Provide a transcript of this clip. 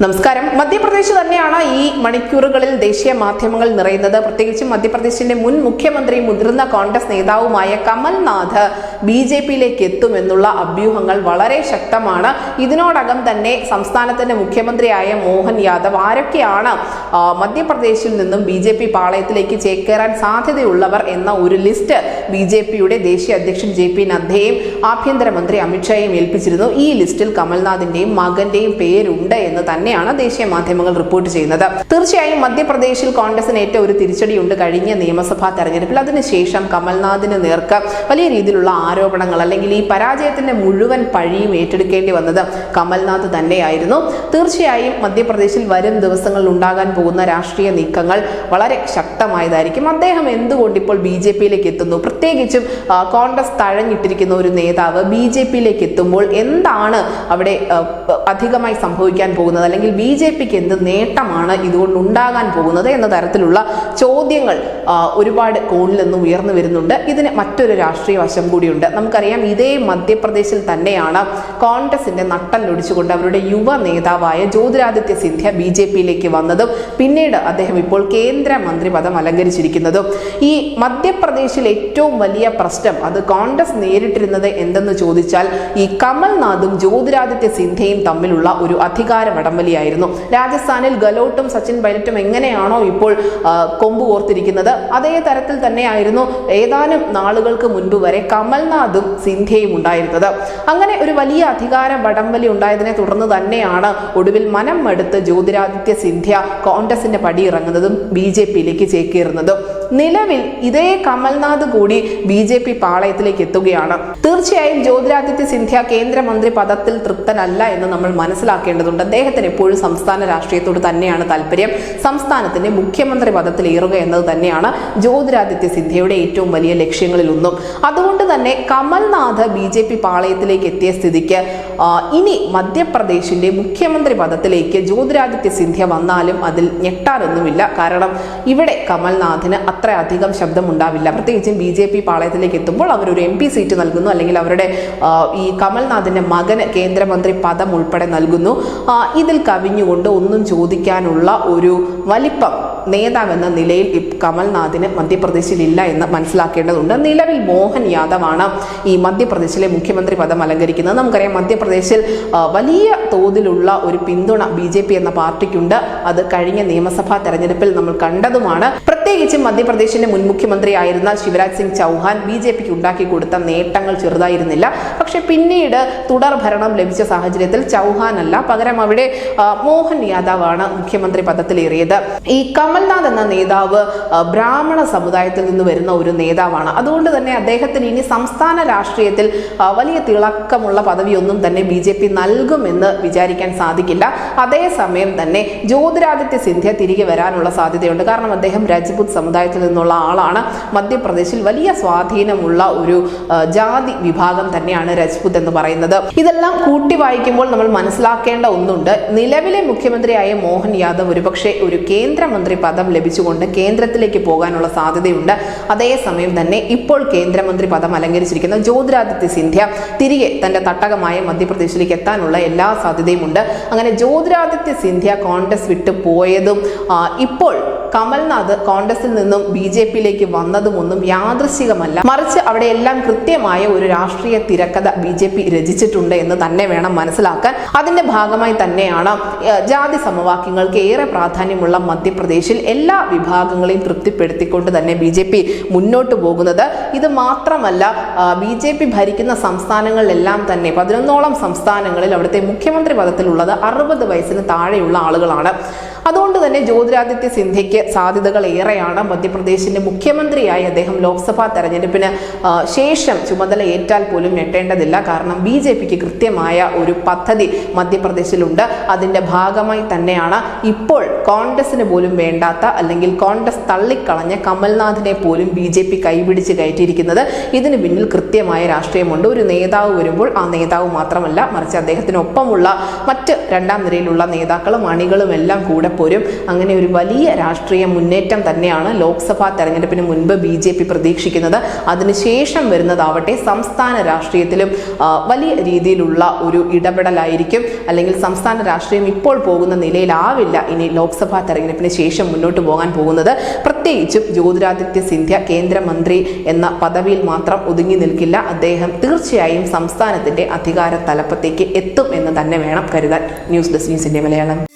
നമസ്കാരം. മധ്യപ്രദേശ് തന്നെയാണ് ഈ മണിക്കൂറുകളിൽ ദേശീയ മാധ്യമങ്ങൾ നിറയുന്നത്. പ്രത്യേകിച്ചും മധ്യപ്രദേശിന്റെ മുൻ മുഖ്യമന്ത്രിയും മുതിർന്ന കോൺഗ്രസ് നേതാവുമായ കമൽനാഥ് ബി.ജെ.പിയിലേക്ക് എത്തുമെന്നുള്ള അഭ്യൂഹങ്ങൾ വളരെ ശക്തമാണ്. ഇതിനോടകം തന്നെ സംസ്ഥാനത്തിന്റെ മുഖ്യമന്ത്രിയായ മോഹൻ യാദവ് ആരൊക്കെയാണ് മധ്യപ്രദേശിൽ നിന്നും ബി.ജെ.പി പാളയത്തിലേക്ക് ചേക്കേറാൻ സാധ്യതയുള്ളവർ എന്ന ഒരു ലിസ്റ്റ് ബി.ജെ.പിയുടെ ദേശീയ അധ്യക്ഷൻ ജെ.പി നദ്ദയെയും ആഭ്യന്തരമന്ത്രി അമിത്ഷായെയും ഏൽപ്പിച്ചിരുന്നു. ഈ ലിസ്റ്റിൽ കമൽനാഥിന്റെയും മകന്റെയും പേരുണ്ട് എന്ന് തന്നെയാണ് ദേശീയ മാധ്യമങ്ങൾ റിപ്പോർട്ട് ചെയ്യുന്നത്. തീർച്ചയായും മധ്യപ്രദേശിൽ കോൺഗ്രസിന് ഏറ്റവും ഒരു തിരിച്ചടിയുണ്ട് കഴിഞ്ഞ നിയമസഭാ തെരഞ്ഞെടുപ്പിൽ. അതിനുശേഷം കമൽനാഥിന് നേർക്ക് വലിയ രീതിയിലുള്ള ആരോപണങ്ങൾ അല്ലെങ്കിൽ ഈ പരാജയത്തിന്റെ മുഴുവൻ പഴിയും ഏറ്റെടുക്കേണ്ടി വന്നത് കമൽനാഥ് തന്നെയായിരുന്നു. തീർച്ചയായും മധ്യപ്രദേശിൽ വരും ദിവസങ്ങളിൽ ഉണ്ടാകാൻ പോകുന്ന രാഷ്ട്രീയ നീക്കങ്ങൾ വളരെ ശക്തമായതായിരിക്കും. അദ്ദേഹം എന്തുകൊണ്ട് ഇപ്പോൾ ബി.ജെ.പിയിലേക്ക് എത്തുന്നു, പ്രത്യേകിച്ചും കോൺഗ്രസ് തഴഞ്ഞിട്ടിരിക്കുന്ന ഒരു നേതാവ് ബി.ജെ.പിയിലേക്ക് എത്തുമ്പോൾ എന്താണ് അവിടെ അധികമായി സംഭവിക്കാൻ പോകുന്നത്, അല്ലെങ്കിൽ ബി.ജെ.പിക്ക് എന്ത് നേട്ടമാണ് ഇതുകൊണ്ട് ഉണ്ടാകാൻ പോകുന്നത് എന്ന തരത്തിലുള്ള ചോദ്യങ്ങൾ ഒരുപാട് കോണിൽ നിന്നും ഉയർന്നു വരുന്നുണ്ട്. ഇതിന് മറ്റൊരു രാഷ്ട്രീയ വശം കൂടിയുണ്ട്. നമുക്കറിയാം, ഇതേ മധ്യപ്രദേശിൽ തന്നെയാണ് കോൺഗ്രസിന്റെ നട്ടലൊടിച്ചുകൊണ്ട് അവരുടെ യുവ നേതാവായ ജ്യോതിരാദിത്യ സിന്ധ്യ ബി.ജെ.പിയിലേക്ക് വന്നതും പിന്നീട് അദ്ദേഹം ഇപ്പോൾ കേന്ദ്രമന്ത്രി പദം അലങ്കരിച്ചിരിക്കുന്നതും. ഈ മധ്യപ്രദേശിൽ ഏറ്റവും വലിയ പ്രശ്നം അത് കോൺഗ്രസ് നേരിട്ടിരുന്നത് എന്തെന്ന് ചോദിച്ചാൽ ഈ കമൽനാഥും ജ്യോതിരാദിത്യ സിന്ധ്യയും തമ്മിലുള്ള ഒരു അധികാര വടംവലിയായിരുന്നു. രാജസ്ഥാനിൽ ഗലോട്ടും സച്ചിൻ പൈലറ്റും എങ്ങനെയാണോ ഇപ്പോൾ കൊമ്പ് കോർത്തിരിക്കുന്നത്, അതേ തരത്തിൽ തന്നെയായിരുന്നു ഏതാനും നാളുകൾക്ക് മുൻപ് വരെ കമൽനാഥും സിന്ധ്യയും ഉണ്ടായിരുന്നത്. അങ്ങനെ ഒരു വലിയ അധികാര വടംവലി ഉണ്ടായതിനെ തുടർന്ന് തന്നെയാണ് ഒടുവിൽ മനം മടുത്ത് ജ്യോതിരാദിത്യ സിന്ധ്യ കോൺഗ്രസിന്റെ പടിയിറങ്ങുന്നതും ബി.ജെ.പിയിലേക്ക് ചേക്കേറുന്നതും. നിലവിൽ ഇതേ കമൽനാഥ് കൂടി ബി.ജെ.പി പാളയത്തിലേക്ക് എത്തുകയാണ്. തീർച്ചയായും ജ്യോതിരാദിത്യ സിന്ധ്യ കേന്ദ്രമന്ത്രി പദത്തിൽ തൃപ്തനല്ല എന്ന് നമ്മൾ മനസ്സിലാക്കേണ്ടതുണ്ട്. അദ്ദേഹത്തിന് എപ്പോഴും സംസ്ഥാന രാഷ്ട്രീയത്തോട് തന്നെയാണ് താല്പര്യം. സംസ്ഥാനത്തിന്റെ മുഖ്യമന്ത്രി പദത്തിൽ ഏറുക എന്നത് തന്നെയാണ് ജ്യോതിരാദിത്യ സിന്ധ്യയുടെ ഏറ്റവും വലിയ ലക്ഷ്യങ്ങളിലൊന്നും. അതുകൊണ്ട് തന്നെ കമൽനാഥ് ബി.ജെ.പി പാളയത്തിലേക്ക് എത്തിയ സ്ഥിതിക്ക് ഇനി മധ്യപ്രദേശിന്റെ മുഖ്യമന്ത്രി പദത്തിലേക്ക് ജ്യോതിരാദിത്യ സിന്ധ്യ വന്നാലും അതിൽ ഞെട്ടാനൊന്നുമില്ല. കാരണം ഇവിടെ കമൽനാഥിന് അത്ര അധികം ശബ്ദം ഉണ്ടാവില്ല. പ്രത്യേകിച്ചും ബി.ജെ.പി പാളയത്തിലേക്ക് എത്തുമ്പോൾ അവരൊരു MP സീറ്റ് നൽകുന്നു, അല്ലെങ്കിൽ അവരുടെ ഈ കമൽനാഥിന്റെ മകന് കേന്ദ്രമന്ത്രി പദം ഉൾപ്പെടെ നൽകുന്നു. ഇതിൽ കവിഞ്ഞുകൊണ്ട് ഒന്നും ചോദിക്കാനുള്ള ഒരു വലിപ്പം നേതാവെന്ന നിലയിൽ കമൽനാഥിന് മധ്യപ്രദേശിൽ ഇല്ല എന്ന് മനസ്സിലാക്കേണ്ടതുണ്ട്. നിലവിൽ മോഹൻ യാദവാണ് ഈ മധ്യപ്രദേശിലെ മുഖ്യമന്ത്രി പദം അലങ്കരിക്കുന്നത്. നമുക്കറിയാം, മധ്യപ്രദേശിൽ വലിയ തോതിലുള്ള ഒരു പിന്തുണ ബി.ജെ.പി എന്ന പാർട്ടിക്കുണ്ട്. അത് കഴിഞ്ഞ നിയമസഭാ തെരഞ്ഞെടുപ്പിൽ നമ്മൾ കണ്ടതുമാണ്. പ്രത്യേകിച്ചും മധ്യപ്രദേശിന്റെ മുൻ മുഖ്യമന്ത്രിയായിരുന്ന ശിവരാജ് സിംഗ് ചൗഹാൻ ബി.ജെ.പിക്ക് ഉണ്ടാക്കി കൊടുത്ത നേട്ടങ്ങൾ ചെറുതായിരുന്നില്ല. പക്ഷെ പിന്നീട് തുടർ ഭരണം ലഭിച്ച സാഹചര്യത്തിൽ ചൗഹാൻ അല്ല, പകരം അവിടെ മോഹൻ യാദവാണ് മുഖ്യമന്ത്രി പദത്തിലേറിയത്. ഈ കമൽനാഥ് എന്ന നേതാവ് ബ്രാഹ്മണ സമുദായത്തിൽ നിന്ന് വരുന്ന ഒരു നേതാവാണ്. അതുകൊണ്ട് തന്നെ അദ്ദേഹത്തിന് ഇനി സംസ്ഥാന രാഷ്ട്രീയത്തിൽ വലിയ തിളക്കമുള്ള പദവിയൊന്നും തന്നെ ബി.ജെ.പി നൽകുമെന്ന് വിചാരിക്കാൻ സാധിക്കില്ല. അതേസമയം തന്നെ ജ്യോതിരാദിത്യ സിന്ധ്യ തിരികെ വരാനുള്ള സാധ്യതയുണ്ട്. കാരണം അദ്ദേഹം രജപുത് സമുദായത്തിൽ നിന്നുള്ള ആളാണ്. മധ്യപ്രദേശിൽ വലിയ സ്വാധീനമുള്ള ഒരു ജാതി വിഭാഗം തന്നെയാണ് രജപുത് എന്ന് പറയുന്നത്. ഇതെല്ലാം കൂട്ടി വായിക്കുമ്പോൾ നമ്മൾ മനസ്സിലാക്കേണ്ട ഒന്നുണ്ട്. നിലവിലെ മുഖ്യമന്ത്രിയായ മോഹൻ യാദവ് ഒരുപക്ഷെ ഒരു കേന്ദ്രമന്ത്രി പദം ലഭിച്ചുകൊണ്ട് കേന്ദ്രത്തിലേക്ക് പോകാനുള്ള സാധ്യതയുണ്ട്. അതേസമയം തന്നെ ഇപ്പോൾ കേന്ദ്രമന്ത്രി പദം അലങ്കരിച്ചിരിക്കുന്ന ജ്യോതിരാദിത്യ സിന്ധ്യ തിരികെ തന്റെ തട്ടകമായ മധ്യപ്രദേശിലേക്ക് എത്താനുള്ള എല്ലാ സാധ്യതയുമുണ്ട്. അങ്ങനെ ജ്യോതിരാദിത്യ സിന്ധ്യ കോൺഗ്രസ് വിട്ടു പോയതും ഇപ്പോൾ കമൽനാഥ് കോൺഗ്രസിൽ നിന്നും ബി.ജെ.പിയിലേക്ക് വന്നതുമൊന്നും യാദൃശ്ചികമല്ല. മറിച്ച് അവിടെയെല്ലാം കൃത്യമായ ഒരു രാഷ്ട്രീയ തിരക്കഥ ബി.ജെ.പി രചിച്ചിട്ടുണ്ട് എന്ന് തന്നെ വേണം മനസ്സിലാക്കാൻ. അതിന്റെ ഭാഗമായി തന്നെയാണ് ജാതി സമവാക്യങ്ങൾക്ക് ഏറെ പ്രാധാന്യമുള്ള മധ്യപ്രദേശിൽ എല്ലാ വിഭാഗങ്ങളെയും തൃപ്തിപ്പെടുത്തിക്കൊണ്ട് തന്നെ ബി.ജെ.പി മുന്നോട്ട് പോകുന്നത്. ഇത് മാത്രമല്ല, ബി.ജെ.പി ഭരിക്കുന്ന സംസ്ഥാനങ്ങളിലെല്ലാം തന്നെ 11ഓളം സംസ്ഥാനങ്ങളിൽ അവിടുത്തെ മുഖ്യമന്ത്രി പദത്തിലുള്ളത് 60 വയസ്സിന് താഴെയുള്ള ആളുകളാണ്. അതുകൊണ്ട് തന്നെ ജ്യോതിരാദിത്യ സിന്ധ്യയ്ക്ക് സാധ്യതകൾ ഏറെയാണ്. മധ്യപ്രദേശിന്റെ മുഖ്യമന്ത്രിയായി അദ്ദേഹം ലോക്സഭാ തെരഞ്ഞെടുപ്പിന് ശേഷം ചുമതല ഏറ്റാൽ പോലും ഞെട്ടേണ്ടതില്ല. കാരണം ബി.ജെ.പിക്ക് കൃത്യമായ ഒരു പദ്ധതി മധ്യപ്രദേശിലുണ്ട്. അതിന്റെ ഭാഗമായി തന്നെയാണ് ഇപ്പോൾ കോൺഗ്രസിന് പോലും വേണ്ടാത്ത, അല്ലെങ്കിൽ കോൺഗ്രസ് തള്ളിക്കളഞ്ഞ കമൽനാഥിനെ പോലും ബി.ജെ.പി കൈപിടിച്ച് കയറ്റിയിരിക്കുന്നത്. ഇതിന് പിന്നിൽ കൃത്യമായ രാഷ്ട്രീയമുണ്ട്. ഒരു നേതാവ് വരുമ്പോൾ ആ നേതാവ് മാത്രമല്ല, മറിച്ച് അദ്ദേഹത്തിനൊപ്പമുള്ള മറ്റ് രണ്ടാം നിരയിലുള്ള നേതാക്കളും അണികളും എല്ലാം കൂടെ ഇറങ്ങിപ്പോരും. അങ്ങനെ ഒരു വലിയ രാഷ്ട്രീയ മുന്നേറ്റം തന്നെയാണ് ലോക്സഭാ തെരഞ്ഞെടുപ്പിന് മുൻപ് BJP പ്രതീക്ഷിക്കുന്നത്. അതിനുശേഷം വരുന്നതാവട്ടെ സംസ്ഥാന രാഷ്ട്രീയത്തിലും വലിയ രീതിയിലുള്ള ഒരു ഇടപെടലായിരിക്കും. അല്ലെങ്കിൽ സംസ്ഥാന രാഷ്ട്രീയം ഇപ്പോൾ പോകുന്ന നിലയിലാവില്ല ഇനി ലോക്സഭാ തെരഞ്ഞെടുപ്പിന് ശേഷം മുന്നോട്ട് പോകാൻ പോകുന്നത്. പ്രത്യേകിച്ചും ജ്യോതിരാദിത്യ സിന്ധ്യ കേന്ദ്രമന്ത്രി എന്ന പദവിയിൽ മാത്രം ഒതുങ്ങി നിൽക്കില്ല. അദ്ദേഹം തീർച്ചയായും സംസ്ഥാനത്തിന്റെ അധികാര തലപ്പത്തേക്ക് എത്തും എന്ന് തന്നെ വേണം കരുതാൻ. News desk news India Malayalam.